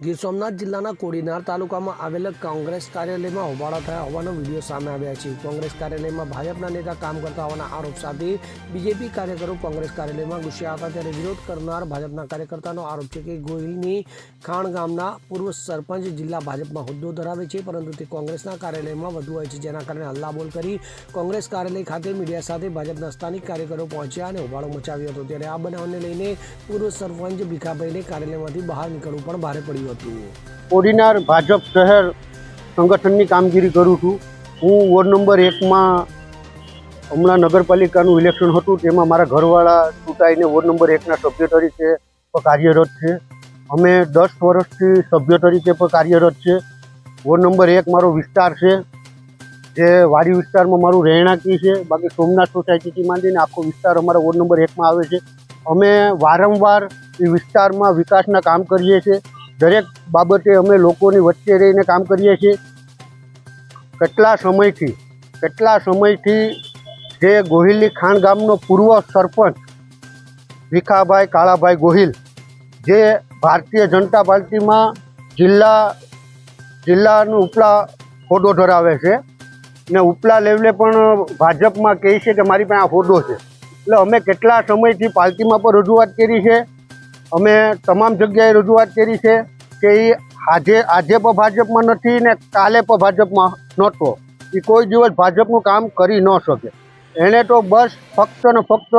ગીર સોમનાથ જિલ્લાના કોડીનાર તાલુકામાં આવેલા કોંગ્રેસ કાર્યાલયમાં હોબાળા થયા હોવાનો વિડીયો સામે આવ્યા છે। કોંગ્રેસ કાર્યાલયમાં ભાજપના નેતા કામ કરતા હોવાના આરોપ સાથે બીજેપી કાર્યકરો કોંગ્રેસ કાર્યાલયમાં ઘૂસ્યા હતા, ત્યારે વિરોધ કરનાર ભાજપના કાર્યકર્તાનો આરોપ છે કે ગોહિલની ખાણ ગામના પૂર્વ સરપંચ જિલ્લા ભાજપમાં હોદ્દો ધરાવે છે, પરંતુ તે કોંગ્રેસના કાર્યાલયમાં વધુ હોય છે, જેના કારણે હલ્લાબોલ કરી કોંગ્રેસ કાર્યાલય ખાતે મીડિયા સાથે ભાજપના સ્થાનિક કાર્યકરો પહોંચ્યા અને હોબાળો મચાવ્યો હતો। ત્યારે આ બનાવને લઈને પૂર્વ સરપંચ ભીખાભાઈને કાર્યાલયમાંથી બહાર નીકળવું પણ ભારે પડ્યું। કોડીનાર ભાજપ શહેર સંગઠનની કામગીરી કરું છું। હું વોર્ડ નંબર 1 માં હમણાં નગરપાલિકાનું ઇલેક્શન હતું, તેમાં મારા ઘરવાળા ચૂંટાઈને વોર્ડ નંબર 1ના સભ્ય તરીકે કાર્યરત છે। અમે 10 વર્ષથી સભ્ય તરીકે પણ કાર્યરત છે। વોર્ડ નંબર 1 મારો વિસ્તાર છે, જે વાડી વિસ્તારમાં મારું રહેણાંકી છે। બાકી સોમનાથ સોસાયટીથી માંડીને આખો વિસ્તાર અમારા વોર્ડ નંબર 1માં આવે છે। અમે વારંવાર એ વિસ્તારમાં વિકાસના કામ કરીએ છીએ। દરેક બાબતે અમે લોકોની વચ્ચે રહીને કામ કરીએ છીએ। કેટલા સમયથી જે ગોહિલની ખાણ ગામનો પૂર્વ સરપંચ ભીખાભાઈ કાળાભાઈ ગોહિલ, જે ભારતીય જનતા પાર્ટીમાં જિલ્લાનું ઉપલા હોદ્દો ધરાવે છે ને ઉપલા લેવલે પણ ભાજપમાં કહે છે કે મારી પાસે આ હોદ્દો છે। એટલે અમે કેટલા સમયથી પાર્ટીમાં પણ રજૂઆત કરી છે, અમે તમામ જગ્યાએ રજૂઆત કરી છે કે એ આજે પણ ભાજપમાં નથી ને કાલે પણ ભાજપમાં નહોતો। એ કોઈ દિવસ ભાજપનું કામ કરી ન શકે। એણે તો બસ ફક્ત ને ફક્ત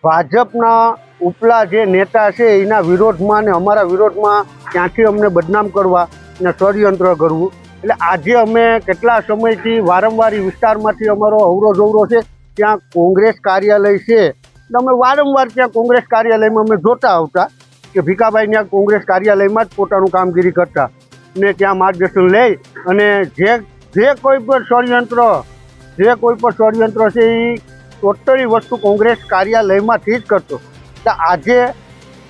ભાજપના ઉપલા જે નેતા છે એના વિરોધમાં ને અમારા વિરોધમાં ક્યાંથી અમને બદનામ કરવા ને ષડયંત્ર કરવું। એટલે આજે અમે કેટલા સમયથી વારંવાર એ વિસ્તારમાંથી અમારો અવરો છે, ત્યાં કોંગ્રેસ કાર્યાલય છે, એટલે અમે વારંવાર ત્યાં કોંગ્રેસ કાર્યાલયમાં અમે જોતા આવતા કે ભીખાભાઈ ત્યાં કોંગ્રેસ કાર્યાલયમાં જ પોતાનું કામગીરી કરતા ને ત્યાં માર્ગદર્શન લઈ અને જે કોઈ પણ ષડયંત્ર છે એ ટોટલી વસ્તુ કોંગ્રેસ કાર્યાલયમાંથી જ કરતો। તો આજે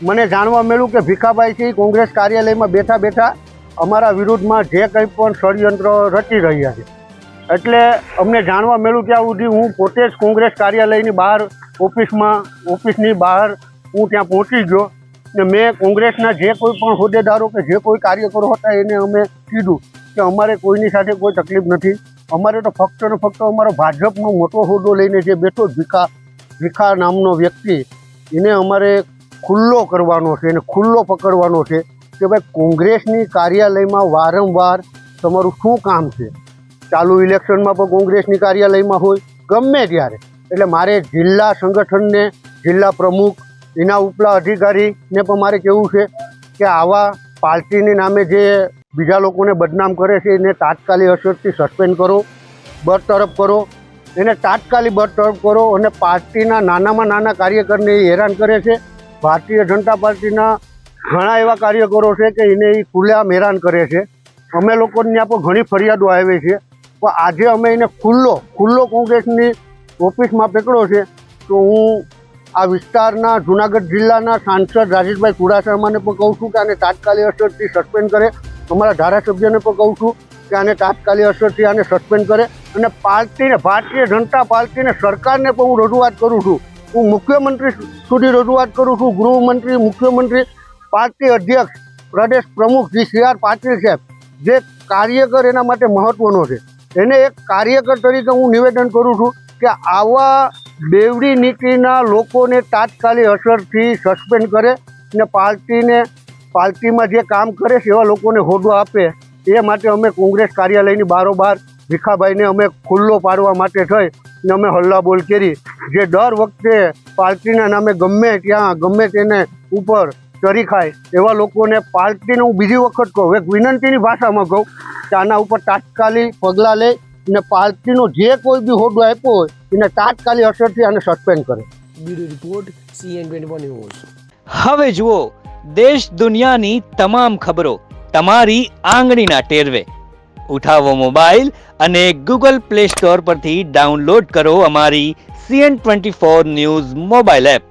મને જાણવા મળ્યું કે ભીખાભાઈ છે એ કોંગ્રેસ કાર્યાલયમાં બેઠા અમારા વિરુદ્ધમાં જે કંઈ પણ ષડયંત્ર રચી રહ્યા છે। એટલે અમને જાણવા મળ્યું ત્યાં સુધી હું પોતે જ કોંગ્રેસ કાર્યાલયની બહાર ઓફિસની બહાર હું ત્યાં પહોંચી ગયો ને મેં કોંગ્રેસના જે કોઈ પણ હોદ્દેદારો કે જે કોઈ કાર્યકરો હતા એને અમે કીધું કે અમારે કોઈની સાથે કોઈ તકલીફ નથી। અમારે તો ફક્ત ને ફક્ત અમારો ભાજપનો મોટો હોદ્દો લઈને જે બેઠો ભીખા નામનો વ્યક્તિ, એને અમારે ખુલ્લો કરવાનો છે, એને ખુલ્લો પકડવાનો છે કે ભાઈ કોંગ્રેસની કાર્યાલયમાં વારંવાર તમારું શું કામ છે। ચાલુ ઇલેક્શનમાં પણ કોંગ્રેસની કાર્યાલયમાં હોય ગમે ત્યારે, એટલે મારે જિલ્લા સંગઠનને, જિલ્લા પ્રમુખ, એના ઉપલા અધિકારીને પણ મારે કહેવું છે કે આવા પાર્ટીને નામે જે બીજા લોકોને બદનામ કરે છે એને તાત્કાલિક અસરથી સસ્પેન્ડ કરો, બરતરફ કરો, એને તાત્કાલિક બરતરફ કરો। અને પાર્ટીના નાનામાં નાના કાર્યકરને એ હેરાન કરે છે। ભારતીય જનતા પાર્ટીના ઘણા એવા કાર્યકરો છે કે એને એ ખુલ્લેઆમ હેરાન કરે છે। અમે લોકોને ત્યાં પણ ઘણી ફરિયાદો આવી છે, પણ આજે અમે એને ખુલ્લો કોંગ્રેસની ઓફિસમાં પકડ્યો છે। તો હું આ વિસ્તારના જૂનાગઢ જિલ્લાના સાંસદ રાજેશભાઈ ચુડાસમાને પણ કહું છું કે આને તાત્કાલિક અસરથી સસ્પેન્ડ કરે। અમારા ધારાસભ્યને પણ કહું છું કે આને તાત્કાલિક અસરથી આને સસ્પેન્ડ કરે। અને ભારતીય જનતા પાર્ટીને, સરકારને પણ હું રજૂઆત કરું છું। હું મુખ્યમંત્રી સુધી રજૂઆત કરું છું, ગૃહમંત્રી, મુખ્યમંત્રી, પાર્ટી અધ્યક્ષ, પ્રદેશ પ્રમુખ શ્રી CR પાટીલ સાહેબ, જે કાર્યકર એના માટે મહત્ત્વનો છે, એને એક કાર્યકર તરીકે હું નિવેદન કરું છું કે આવા બેવડી નીતિના લોકોને તાત્કાલિક અસરથી સસ્પેન્ડ કરે ને પાર્ટીમાં જે કામ કરે છે એવા લોકોને હોદ્દો આપે। એ માટે અમે કોંગ્રેસ કાર્યાલયની બારોબાર ભીખાભાઈને અમે ખુલ્લો પાડવા માટે થઈ ને અમે હલ્લાબોલ કરી। જે દર વખતે પાર્ટીના નામે ગમે તેને ઉપર ચરી ખાય એવા લોકોને પાર્ટીને હું બીજી વખત કહું, એક વિનંતીની ભાષામાં કહું કે આના ઉપર તાત્કાલિક પગલાં લે ને પાર્ટીનો જે કોઈ બી હોદ્દો આપ્યો હોય એને તાત્કાલિક અસરથી આને સસ્પેન્ડ કરે। Bureau report CN24 news. હવે જુઓ દેશ દુનિયાની તમામ ખબરો તમારી આંગળીના ટેરવે। ઉઠાવો મોબાઈલ અને Google Play Store પરથી ડાઉનલોડ કરો અમારી CN24 ન્યૂઝ મોબાઈલ એપ।